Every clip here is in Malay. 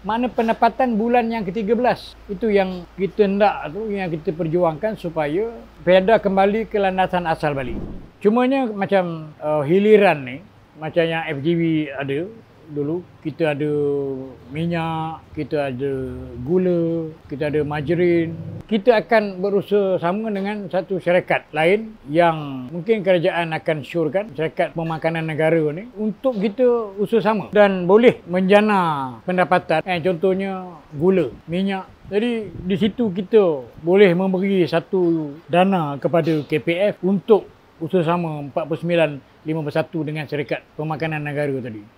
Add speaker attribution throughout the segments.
Speaker 1: Mana pendapatan bulan yang ke-13. Itu yang kita hendak tu, yang kita perjuangkan supaya Pedas kembali ke landasan asal balik. Cumanya macam hiliran ni, macam yang FGV ada dulu, kita ada minyak, kita ada gula, kita ada margarin. Kita akan berusaha sama dengan satu syarikat lain yang mungkin kerajaan akan syorkan, syarikat pemakanan negara ni, untuk kita usaha sama dan boleh menjana pendapatan. Contohnya gula, minyak. Jadi di situ kita boleh memberi satu dana kepada KPF untuk usaha sama 4951 dengan syarikat pemakanan negara tadi.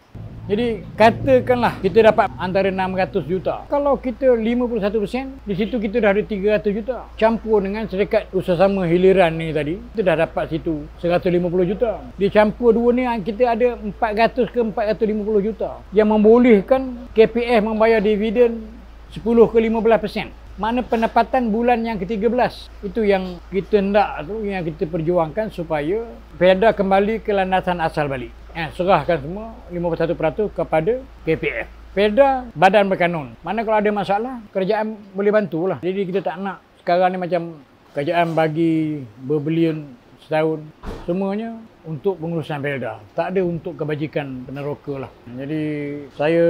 Speaker 1: Jadi katakanlah kita dapat antara 600 juta. Kalau kita 51%, di situ kita dah ada 300 juta. Campur dengan syarikat usaha-sama hiliran ni tadi, kita dah dapat situ 150 juta. Dicampur dua ni kita ada 400 ke 450 juta. Yang membolehkan KPF membayar dividen 10 ke 15%. Mana pendapatan bulan yang ke-13. Itu yang kita hendak tu, yang kita perjuangkan supaya Pedas kembali ke landasan asal balik. Serahkan semua 51% kepada KPF. Pedas badan berkanun. Mana kalau ada masalah, kerajaan boleh bantulah. Jadi kita tak nak sekarang ni macam kerajaan bagi berbilion setahun. Semuanya untuk pengurusan Pedas. Tak ada untuk kebajikan peneroka lah. Jadi saya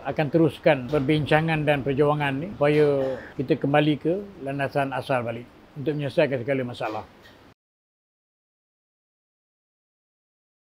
Speaker 1: akan teruskan perbincangan dan perjuangan ni supaya kita kembali ke landasan asal balik untuk menyelesaikan segala masalah.